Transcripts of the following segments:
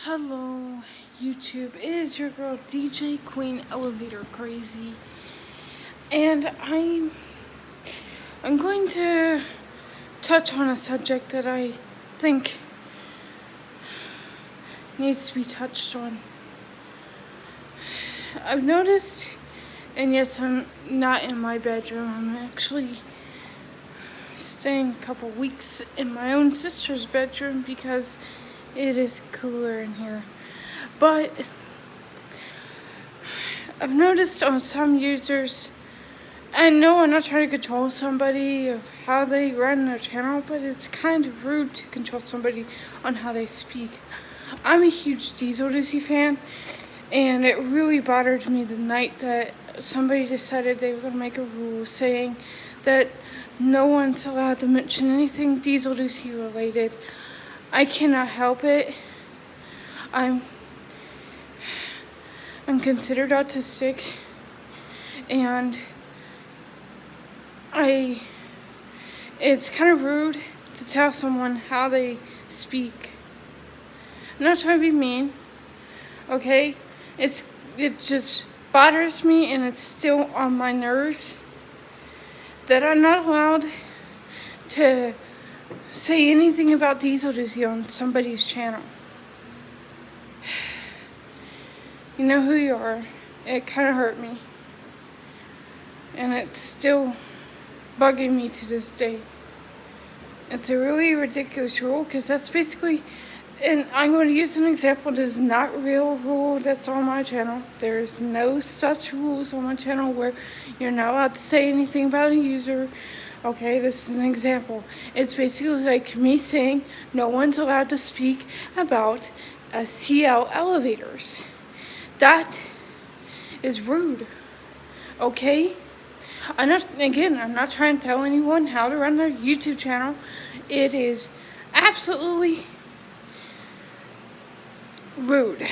Hello, YouTube. It is your girl DJ Queen Elevator Crazy, and I'm going to touch on a subject that I think needs to be touched on. I've noticed, and yes, I'm not in my bedroom. I'm actually staying a couple weeks in my own sister's bedroom because it is cooler in here. But I've noticed on some users, and no, I'm not trying to control somebody of how they run their channel, but it's kind of rude to control somebody on how they speak. I'm a huge Diesel Lucy fan, and it really bothered me the night that somebody decided they were going to make a rule saying that no one's allowed to mention anything Diesel Lucy related. I cannot help it. I'm considered autistic, and it's kind of rude to tell someone how they speak. I'm not trying to be mean, okay? It just bothers me, and it's still on my nerves that I'm not allowed to say anything about Diesel Lucy on somebody's channel. You know who you are. It kind of hurt me, and it's still bugging me to this day. It's a really ridiculous rule because that's basically, and I'm going to use an example that is not a real rule that's on my channel. There's no such rules on my channel where you're not allowed to say anything about a user. Okay, this is an example. It's basically like me saying no one's allowed to speak about STL elevators. That is rude. Okay? I'm not trying to tell anyone how to run their YouTube channel. It is absolutely rude.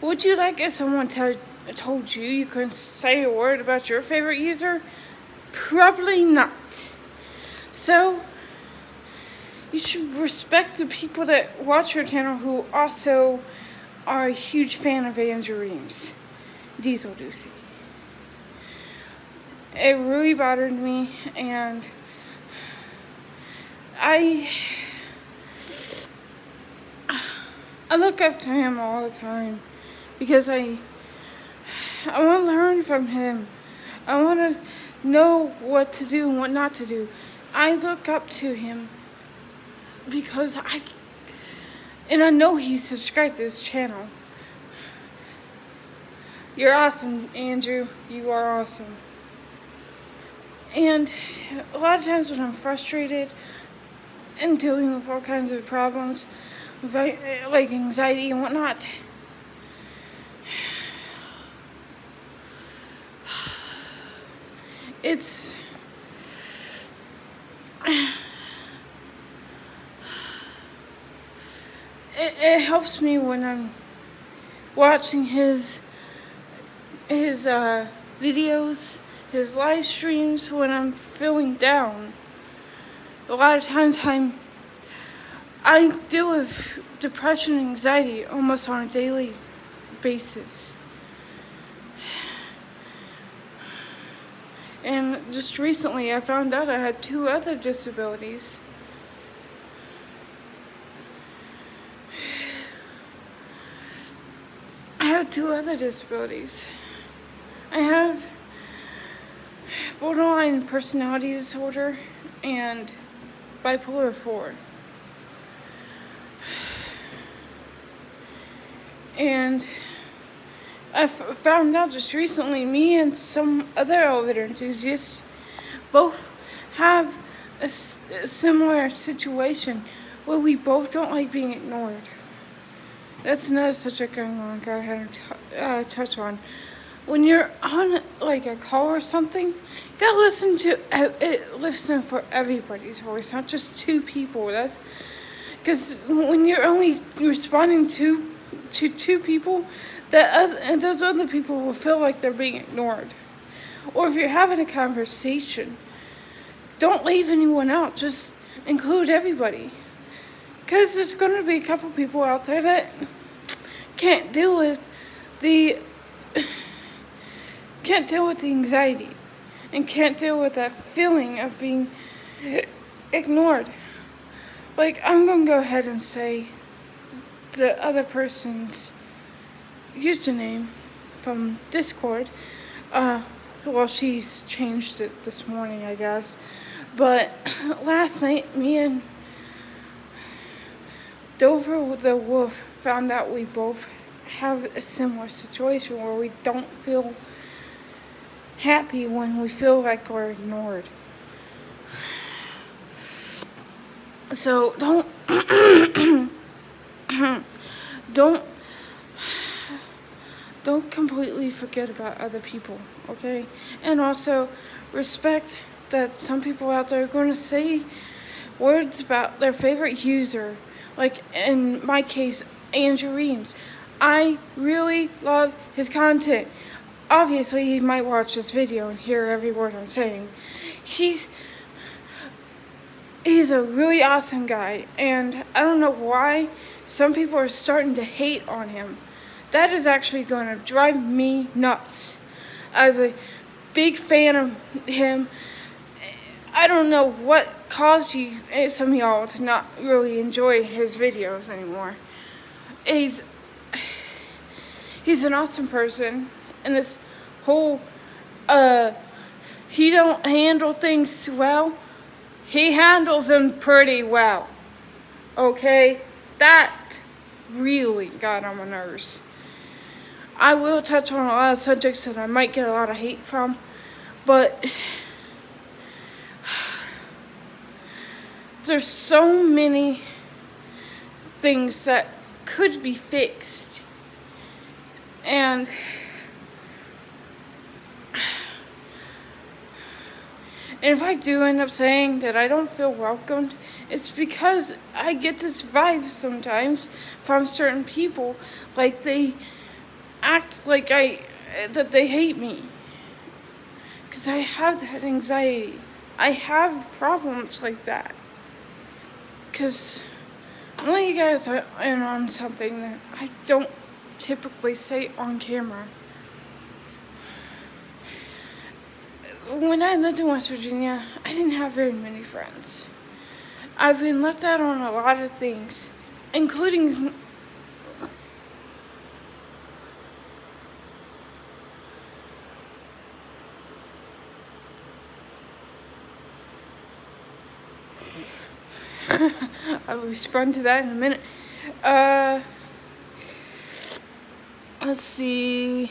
Would you like if someone told you you couldn't say a word about your favorite user? Probably not. So, you should respect the people that watch your channel who also are a huge fan of Andrew Reams, Diesel Lucy. It really bothered me, and I look up to him all the time because I want to learn from him. I want to know what to do and what not to do. I look up to him because I know he's subscribed to this channel. You're awesome, Andrew. You are awesome. And a lot of times when I'm frustrated and dealing with all kinds of problems, like anxiety and whatnot, it helps me when I'm watching his videos, his live streams when I'm feeling down. A lot of times I deal with depression and anxiety almost on a daily basis. And just recently I found out I had 2 other disabilities. I have 2 other disabilities. I have borderline personality disorder and bipolar 4. And I found out just recently, me and some other elevator enthusiasts both have a similar situation where we both don't like being ignored. That's another subject I'm going to go ahead and touch on. When you're on like a call or something, you gotta listen for everybody's voice, not just 2 people. That's because when you're only responding to 2 people, those other people will feel like they're being ignored. Or if you're having a conversation, don't leave anyone out. Just include everybody. Because there's going to be a couple people out there that can't deal with the anxiety and can't deal with that feeling of being ignored. Like, I'm going to go ahead and say the other person's username from Discord. Well, she's changed it this morning, I guess. But last night, me and Dover the Wolf found out we both have a similar situation where we don't feel happy when we feel like we're ignored. So don't completely forget about other people, okay? And also respect that some people out there are going to say words about their favorite user. Like in my case, Andrew Reams. I really love his content. Obviously, he might watch this video and hear every word I'm saying. He's a really awesome guy, and I don't know why some people are starting to hate on him. That is actually going to drive me nuts. As a big fan of him, I don't know what caused some of y'all to not really enjoy his videos anymore. He's an awesome person, and this whole he don't handle things well. He handles them pretty well. Okay? That really got on my nerves. I will touch on a lot of subjects that I might get a lot of hate from, but there's so many things that could be fixed. And if I do end up saying that I don't feel welcomed, it's because I get this vibe sometimes from certain people, like they act like that they hate me. Because I have that anxiety. I have problems like that. Because I'm letting you guys in on something that I don't typically say on camera. When I lived in West Virginia, I didn't have very many friends. I've been left out on a lot of things, including I'll respond to that in a minute. Let's see.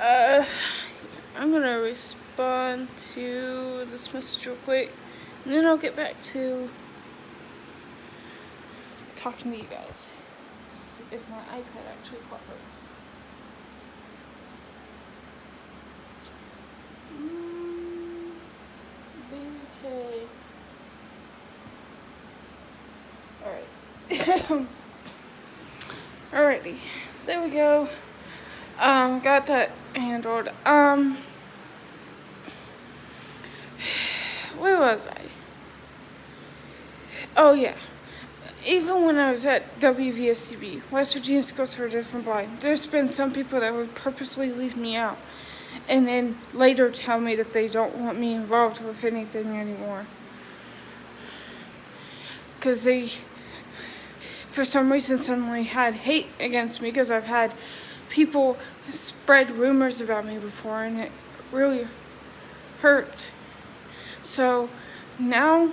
I'm gonna respond to this message real quick, and then I'll get back to talking to you guys, if my iPad actually cooperates. Okay. Alright. Alrighty. There we go. Got that handled. Where was I? Oh yeah. Even when I was at WVSCB, West Virginia Schools for the Deaf and Blind, there's been some people that would purposely leave me out and then later tell me that they don't want me involved with anything anymore. Because they, for some reason, suddenly had hate against me because I've had people spread rumors about me before, and it really hurt. So now,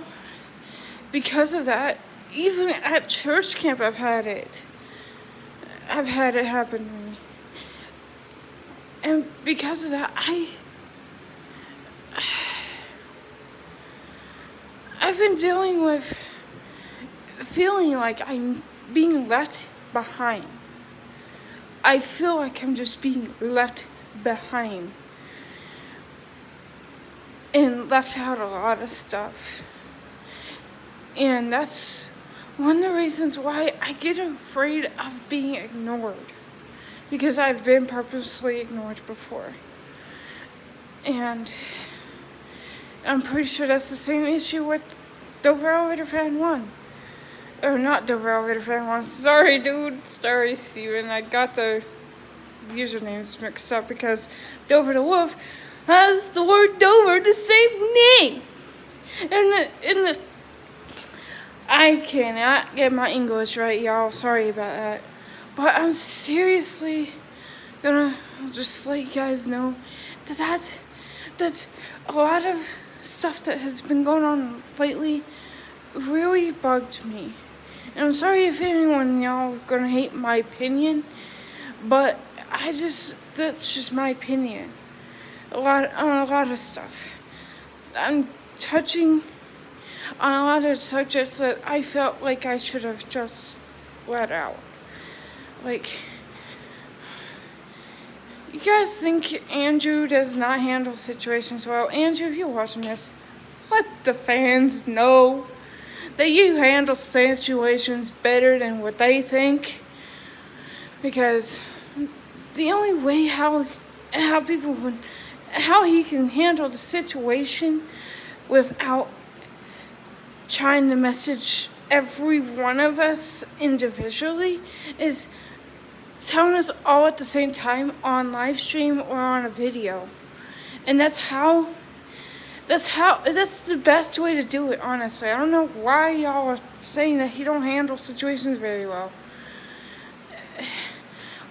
because of that, even at church camp, I've had it happen to me. And because of that, I've been dealing with feeling like I'm being left behind. I feel like I'm just being left behind and left out a lot of stuff. And that's one of the reasons why I get afraid of being ignored, because I've been purposely ignored before. And I'm pretty sure that's the same issue with Dover Elevator Fan 1. Or not Dover Elevator Fan 1. Sorry, dude. Sorry, Steven. I got the usernames mixed up because Dover the Wolf has the word Dover the same name. And I cannot get my English right, y'all. Sorry about that. But I'm seriously gonna just let you guys know that a lot of stuff that has been going on lately really bugged me. And I'm sorry if anyone y'all gonna hate my opinion, but that's just my opinion. On a lot of stuff. I'm touching on a lot of subjects that I felt like I should have just let out. Like, you guys think Andrew does not handle situations well? Andrew, if you're watching this, let the fans know that you handle situations better than what they think. Because the only way how he can handle the situation without trying to message every one of us individually is telling us all at the same time on live stream or on a video. And that's the best way to do it, honestly. I don't know why y'all are saying that he don't handle situations very well.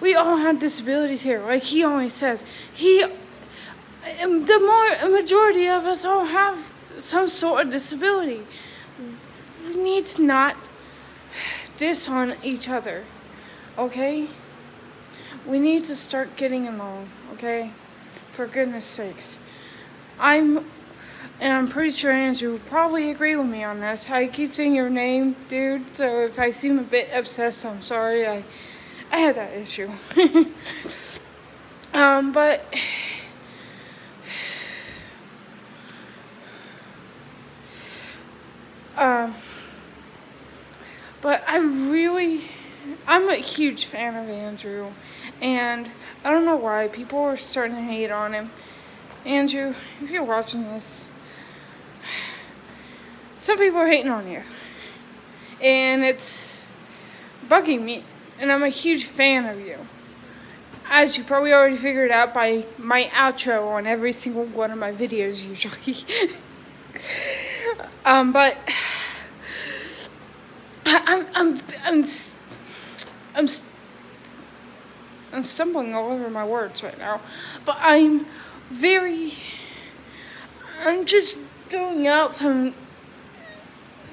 We all have disabilities here, like he always says. The majority of us all have some sort of disability. We need to not diss on each other, okay? We need to start getting along, okay? For goodness sakes. And I'm pretty sure Andrew would probably agree with me on this. I keep saying your name, dude, so if I seem a bit obsessed, I'm sorry. I had that issue. But I'm a huge fan of Andrew, and I don't know why people are starting to hate on him. Andrew, if you're watching this, some people are hating on you, and it's bugging me, and I'm a huge fan of you. As you probably already figured out by my outro on every single one of my videos usually. But I'm stumbling all over my words right now, but I'm just throwing out some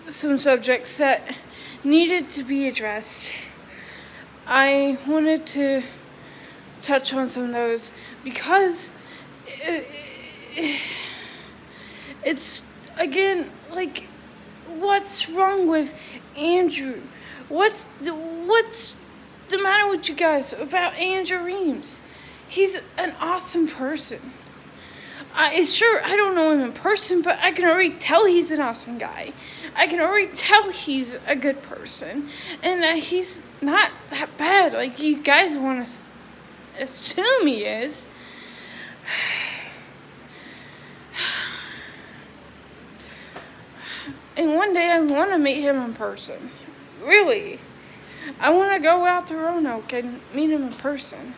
subjects that needed to be addressed. I wanted to touch on some of those because it's, again, like, what's wrong with Andrew? What's the matter with you guys about Andrew Reams? He's an awesome person. Sure, I don't know him in person, but I can already tell he's an awesome guy. I can already tell he's a good person, and that he's not that bad like you guys want to assume he is. And one day I want to meet him in person. Really. I want to go out to Roanoke and meet him in person.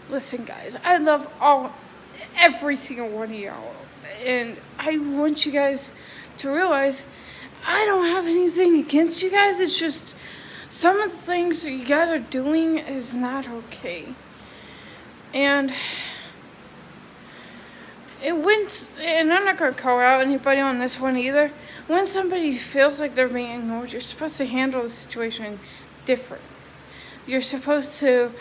Listen, guys, I love every single one of y'all. And I want you guys to realize I don't have anything against you guys. It's just some of the things that you guys are doing is not okay. And and I'm not going to call out anybody on this one either. When somebody feels like they're being ignored, you're supposed to handle the situation different. You're supposed to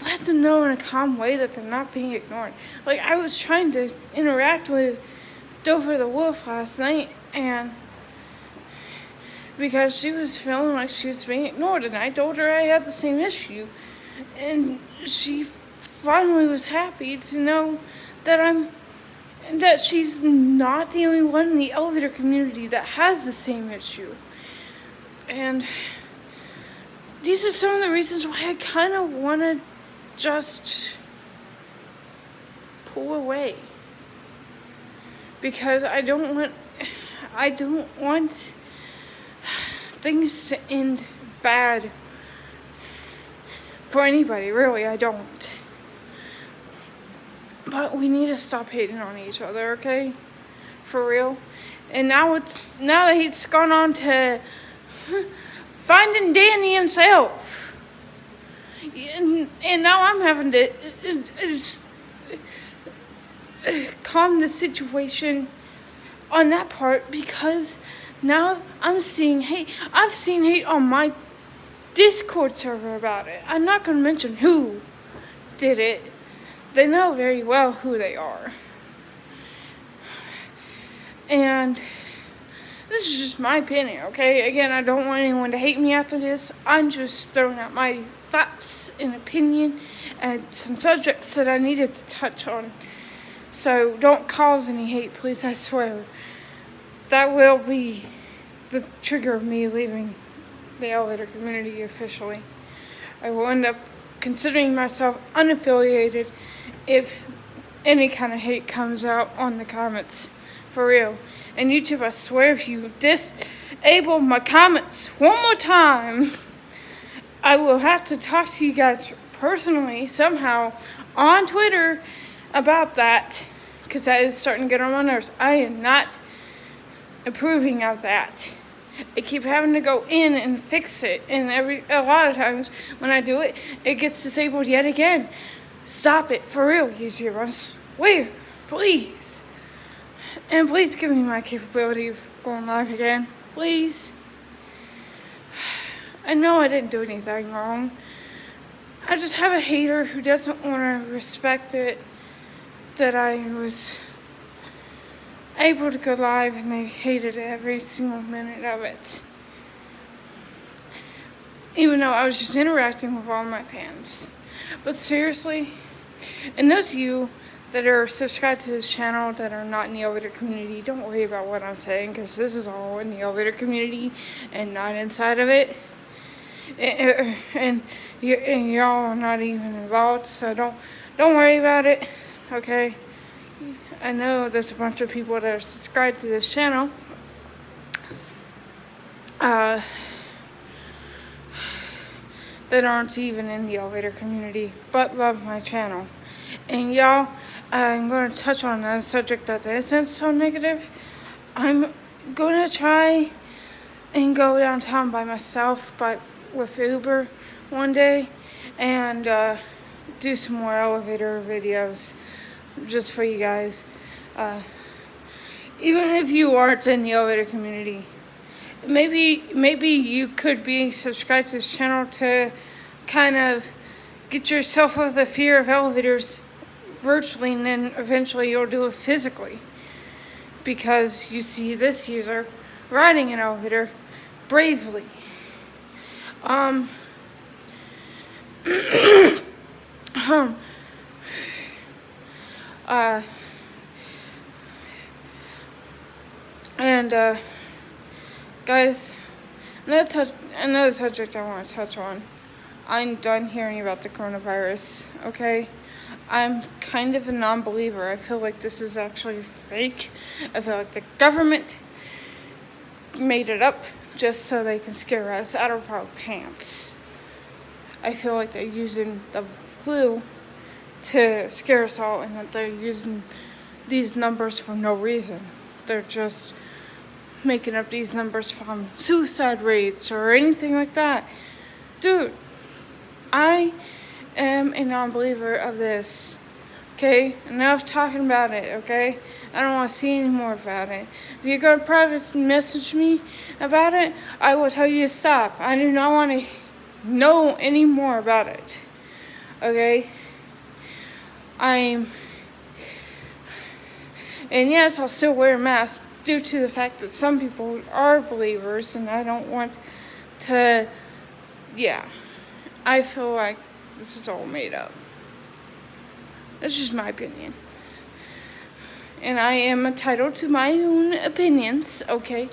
let them know in a calm way that they're not being ignored. Like, I was trying to interact with Dover the Wolf last night, and because she was feeling like she was being ignored, and I told her I had the same issue, and she finally was happy to know that she's not the only one in the elevator community that has the same issue. And these are some of the reasons why I kind of want to just pull away. Because I don't want things to end bad for anybody, really, I don't. But we need to stop hating on each other, okay? For real. And now that he's gone on to finding Danny himself. And now I'm having to calm the situation on that part, because now I'm seeing hate. I've seen hate on my Discord server about it. I'm not going to mention who did it. They know very well who they are. And this is just my opinion, okay? Again, I don't want anyone to hate me after this. I'm just throwing out my thoughts and opinion and some subjects that I needed to touch on. So don't cause any hate, please, I swear. That will be the trigger of me leaving the elevator community officially. I will end up considering myself unaffiliated if any kind of hate comes out on the comments. For real. And YouTube, I swear, if you disable my comments one more time, I will have to talk to you guys personally somehow on Twitter about that, because that is starting to get on my nerves. I am not approving of that. I keep having to go in and fix it, and a lot of times when I do it, it gets disabled yet again. Stop it, for real, YouTube. I swear, please. And please give me my capability of going live again, please. I know I didn't do anything wrong. I just have a hater who doesn't want to respect it, that I was able to go live, and they hated every single minute of it. Even though I was just interacting with all my fans. But seriously, and those of you that are subscribed to this channel that are not in the elevator community, don't worry about what I'm saying, because this is all in the elevator community and not inside of it. And y'all are not even involved, so don't worry about it, okay? I know there's a bunch of people that are subscribed to this channel that aren't even in the elevator community, but love my channel. And y'all, I'm going to touch on a subject that isn't so negative. I'm going to try and go downtown by myself, with Uber one day, and do some more elevator videos just for you guys. Even if you aren't in the elevator community, maybe you could be subscribed to this channel to kind of get yourself over the fear of elevators virtually, and then eventually you'll do it physically, because you see this user riding an elevator bravely. Guys, another subject I want to touch on. I'm done hearing about the coronavirus, okay? I'm kind of a non-believer. I feel like this is actually fake. I feel like the government made it up just so they can scare us out of our pants. I feel like they're using the flu to scare us all, and that they're using these numbers for no reason. They're just making up these numbers from suicide rates or anything like that. Dude, I am a non-believer of this. Okay? Enough talking about it, okay? I don't want to see any more about it. If you're going to private message me about it, I will tell you to stop. I do not want to know any more about it. Okay? And yes, I'll still wear a mask due to the fact that some people are believers, and I don't want to, I feel like this is all made up. That's just my opinion. And I am entitled to my own opinions, okay?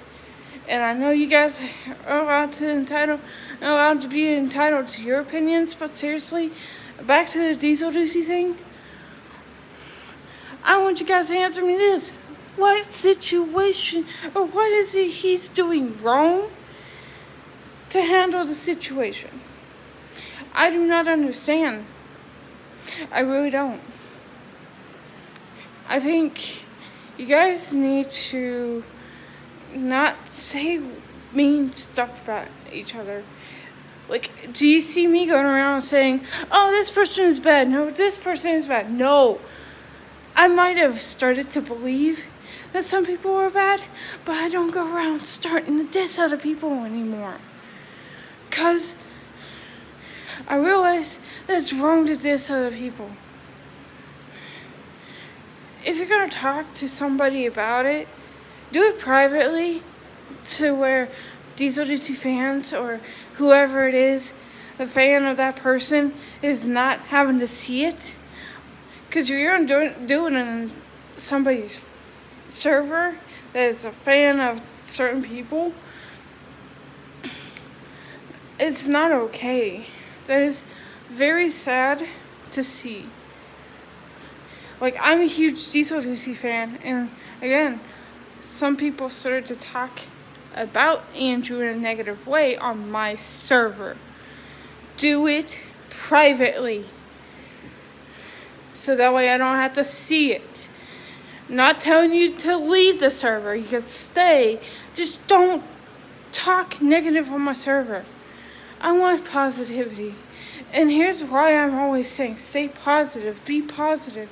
And I know you guys are allowed to be entitled to your opinions, but seriously, back to the Diesel Ducey thing. I want you guys to answer me this. What situation or what is it he's doing wrong to handle the situation? I do not understand. I really don't. I think you guys need to not say mean stuff about each other. Like, do you see me going around saying, oh, this person is bad. No, this person is bad. No. I might have started to believe that some people were bad, but I don't go around starting to diss other people anymore. Because I realize that it's wrong to diss other people. If you're going to talk to somebody about it, do it privately to where Diesel DC fans or whoever it is, the fan of that person, is not having to see it. Because if you're doing it in somebody's server that is a fan of certain people, it's not okay. That is very sad to see. Like, I'm a huge Diesel DC fan, and again, some people started to talk about Andrew in a negative way on my server. Do it privately, so that way I don't have to see it. I'm not telling you to leave the server. You can stay. Just don't talk negative on my server. I want positivity. And here's why I'm always saying, stay positive, be positive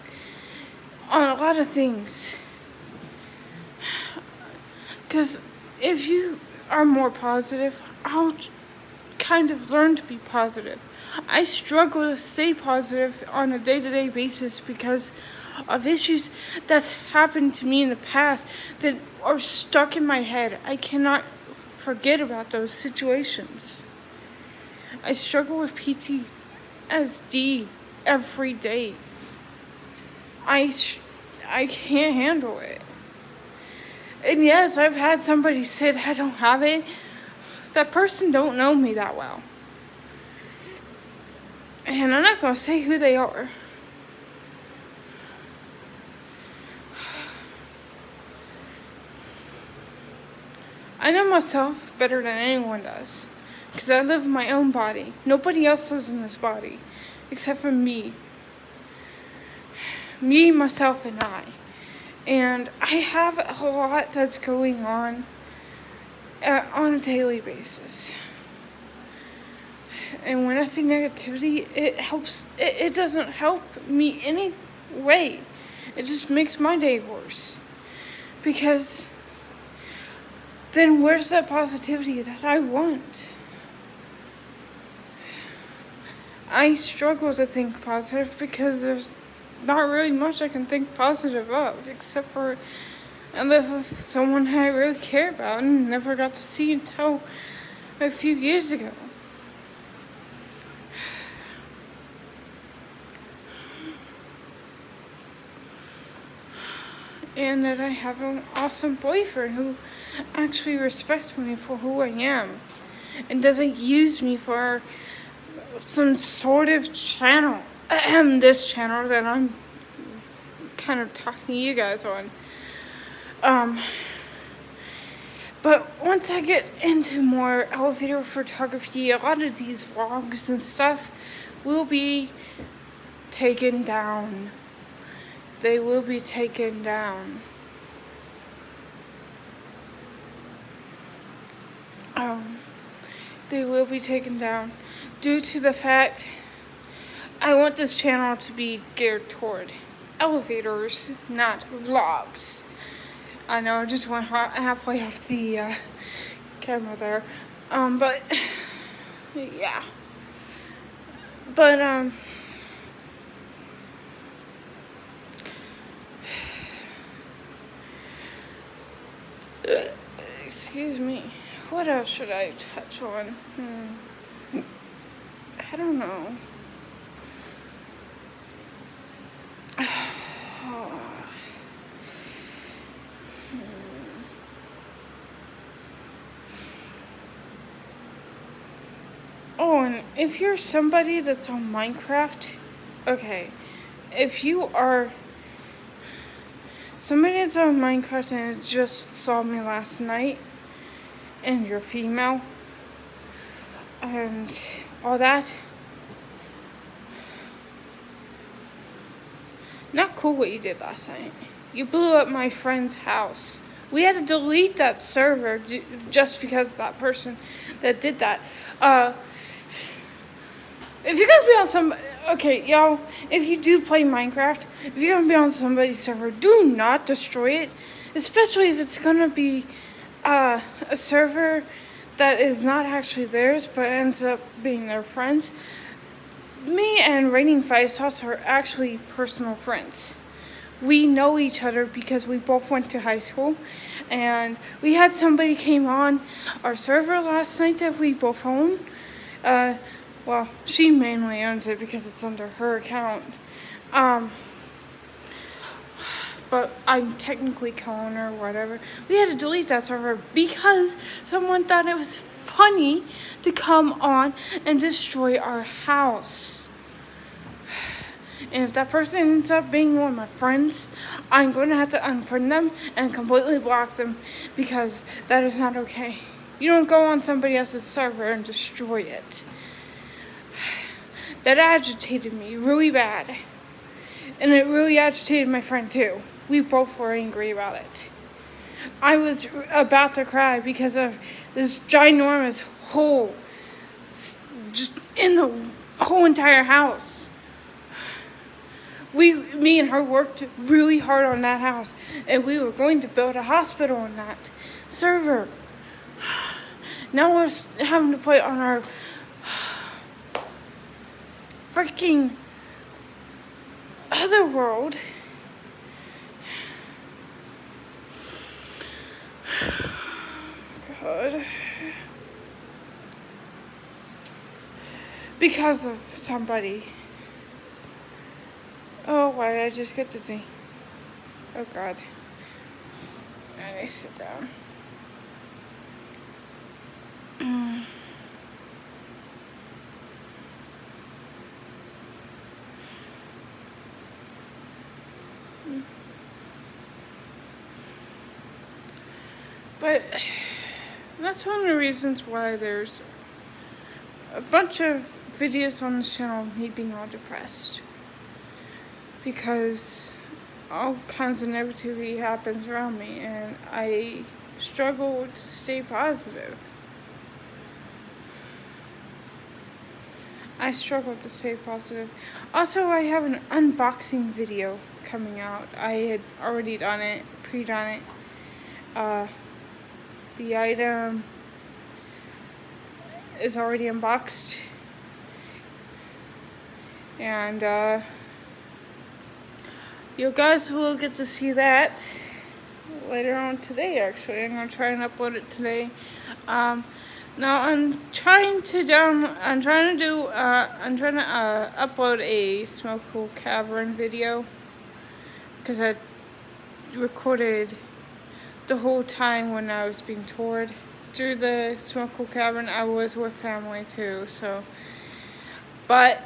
on a lot of things. Because if you are more positive, I'll kind of learn to be positive. I struggle to stay positive on a day-to-day basis because of issues that's happened to me in the past that are stuck in my head. I cannot forget about those situations. I struggle with PTSD every day. I can't handle it. And yes, I've had somebody say I don't have it. That person don't know me that well. And I'm not going to say who they are. I know myself better than anyone does. Because I live in my own body. Nobody else lives in this body. Except for me. Me, myself, and I. And I have a lot that's going on a daily basis. And when I see negativity, it doesn't help me any way. It just makes my day worse. Because then where's that positivity that I want? I struggle to think positive because there's not really much I can think positive of, except for I live with someone I really care about and never got to see until a few years ago. And that I have an awesome boyfriend who actually respects me for who I am and doesn't use me for some sort of channel. This channel that I'm kind of talking to you guys on. But once I get into more elevator photography, a lot of these vlogs and stuff will be taken down. They will be taken down. They will be taken down due to the fact I want this channel to be geared toward elevators, not vlogs. I know I just went halfway off the camera there. But yeah. But excuse me. What else should I touch on? I don't know. Oh, and if you're somebody that's on Minecraft, okay, if you are somebody that's on Minecraft and it just saw me last night, and you're female, and all that. Not cool what you did last night. You blew up my friend's house. We had to delete that server just because of that person that did that. If you're gonna be on some, okay, y'all, if you do play Minecraft, if you're gonna be on somebody's server, do not destroy it, especially if it's gonna be a server that is not actually theirs but ends up being their friends. Me and Raining Fire Sauce are actually personal friends. We know each other because we both went to high school, and we had somebody came on our server last night that we both own. Well, she mainly owns it because it's under her account. But I'm technically co-owner or whatever. We had to delete that server because someone thought it was funny to come on and destroy our house. And if that person ends up being one of my friends, I'm going to have to unfriend them and completely block them because that is not okay. You don't go on somebody else's server and destroy it. That agitated me really bad. And it really agitated my friend too. We both were angry about it. I was about to cry because of this ginormous hole just in the whole entire house. Me and her worked really hard on that house, and we were going to build a hospital on that server. Now we're having to play on our freaking other world. God. Because of somebody. Oh, why did I just get dizzy? Oh, God. I need to sit down. But that's one of the reasons why there's a bunch of videos on the channel of me being all depressed. Because all kinds of negativity happens around me and I struggle to stay positive. I struggle to stay positive. Also, I have an unboxing video coming out. I had already done it, pre-done it. The item is already unboxed. And you guys will get to see that later on today, actually. I'm going to try and upload it today. Now I'm trying to upload a Smoke Hole Cavern video because I recorded the whole time when I was being toured through the Smoke Hole Cavern. I was with family too, so. But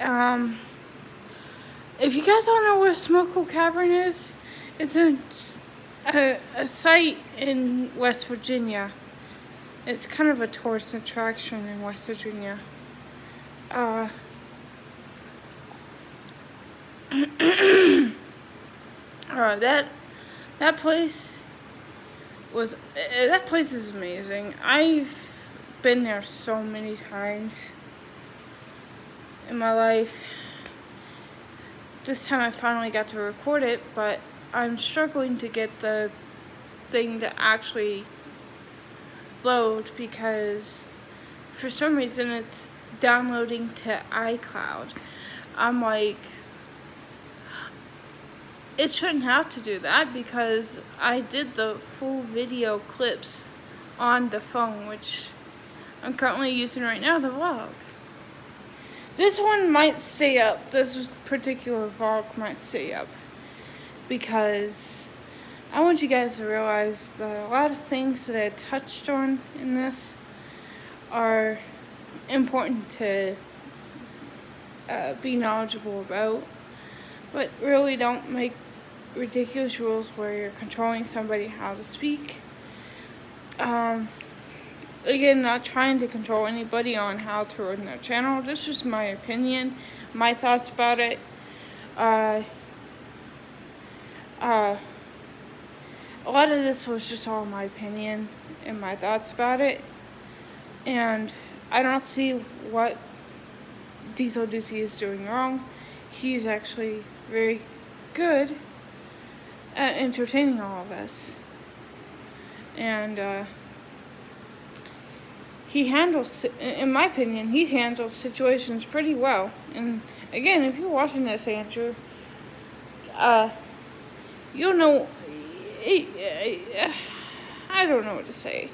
if you guys don't know where Smoke Hole Cavern is, it's a site in West Virginia. It's kind of a tourist attraction in West Virginia. That place is amazing. I've been there so many times in my life. This time I finally got to record it, but I'm struggling to get the thing to actually load because for some reason it's downloading to iCloud. I'm like, it shouldn't have to do that because I did the full video clips on the phone, which I'm currently using right now to vlog. This one might stay up. This particular vlog might stay up because I want you guys to realize that a lot of things that I touched on in this are important to be knowledgeable about, but really don't make ridiculous rules where you're controlling somebody how to speak. Again, not trying to control anybody on how to run their channel. This is just my opinion, my thoughts about it. A lot of this was just all my opinion and my thoughts about it. And I don't see what Diesel Ducey is doing wrong. He's actually very good at entertaining all of us. And he handles, in my opinion, he handles situations pretty well. And again, if you're watching this, Andrew, you'll know, I don't know what to say.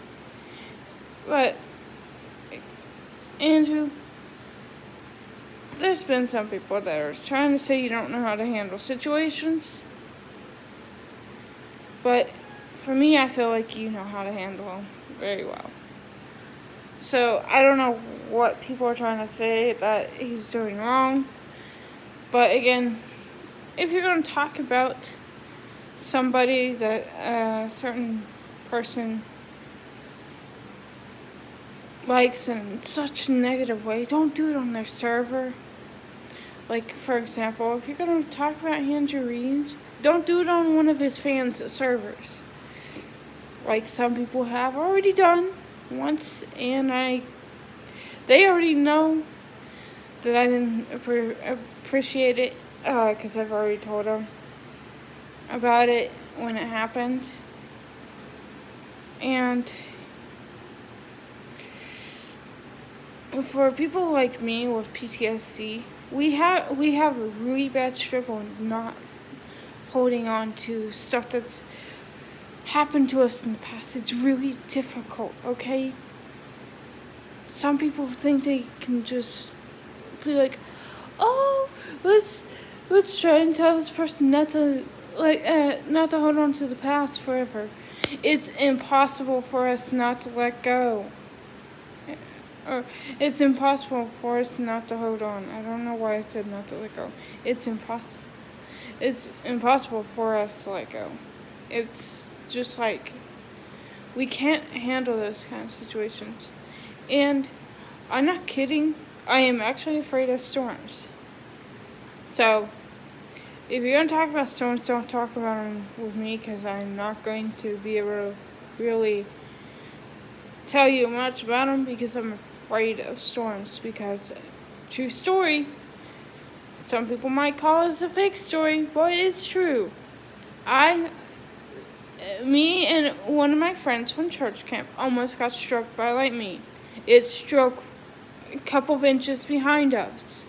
But, Andrew, there's been some people that are trying to say you don't know how to handle situations. But for me, I feel like you know how to handle them very well. So I don't know what people are trying to say that he's doing wrong. But again, if you're going to talk about somebody that a certain person likes in such a negative way, don't do it on their server. Like, for example, if you're going to talk about Andrew Reeves, don't do it on one of his fans' servers. Like some people have already done once, and they already know that I didn't appreciate it, because I've already told them about it when it happened. And for people like me with PTSD, we have a really bad struggle in not holding on to stuff that's happened to us in the past. It's really difficult, okay? Some people think they can just be like, oh, let's try and tell this person not to hold on to the past forever. It's impossible for us not to let go. Or it's impossible for us not to hold on. I don't know why I said not to let go. It's impossible for us to let go. It's just like, we can't handle those kind of situations. And I'm not kidding. I am actually afraid of storms. So, if you're going to talk about storms, don't talk about them with me, because I'm not going to be able to really tell you much about them, because I'm afraid of storms. Because, true story, some people might call this a fake story, but it's true. Me and one of my friends from church camp almost got struck by lightning. It struck a couple of inches behind us.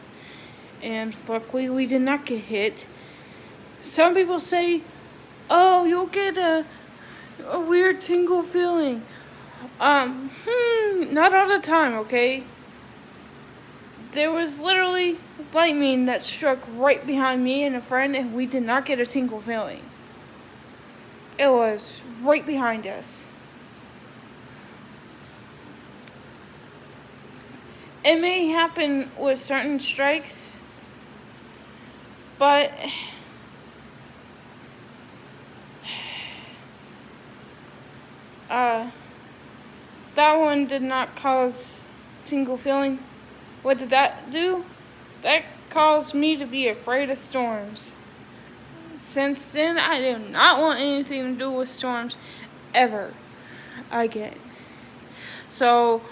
And luckily we did not get hit. Some people say, oh, you'll get a weird tingle feeling. Not all the time, okay? There was literally lightning that struck right behind me and a friend, and we did not get a tingle feeling. It was right behind us. It may happen with certain strikes, but that one did not cause tingle feeling. What did that do? That caused me to be afraid of storms. Since then, I do not want anything to do with storms ever again. So,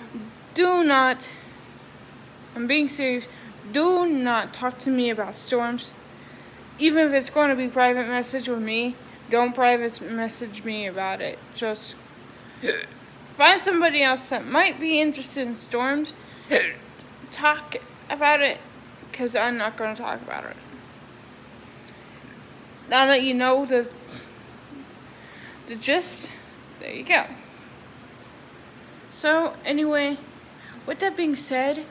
do not, I'm being serious, do not talk to me about storms. Even if it's going to be private message with me, don't private message me about it. Just find somebody else that might be interested in storms. Talk about it, because I'm not going to talk about it. Now that you know the gist, there you go. So, anyway, with that being said,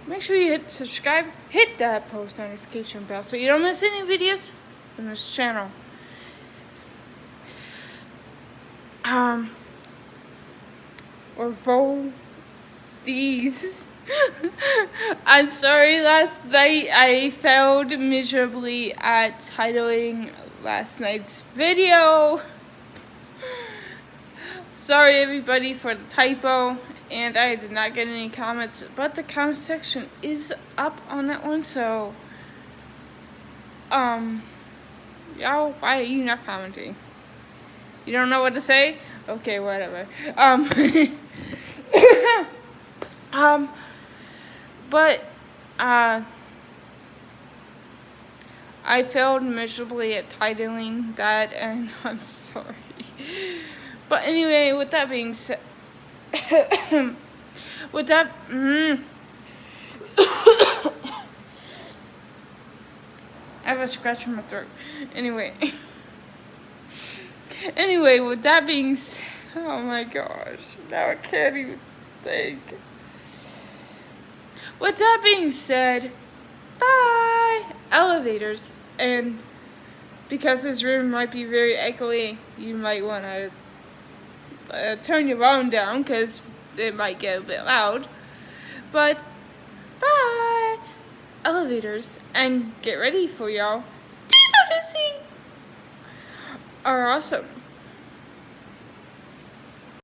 make sure you hit subscribe, hit that post notification bell so you don't miss any videos from this channel. Or roll these I'm sorry, last night I failed miserably at titling last night's video. Sorry everybody for the typo, and I did not get any comments, but the comment section is up on that one, so y'all, why are you not commenting? You don't know what to say? Okay, whatever. But I failed miserably at titling that, and I'm sorry. But anyway, with that being said, with that, I have a scratch in my throat. Anyway, with that being said, oh my gosh, now I can't even think. With that being said, bye, elevators. And because this room might be very echoey, you might want to turn your volume down because it might get a bit loud. But bye, elevators, and get ready for y'all. These are awesome.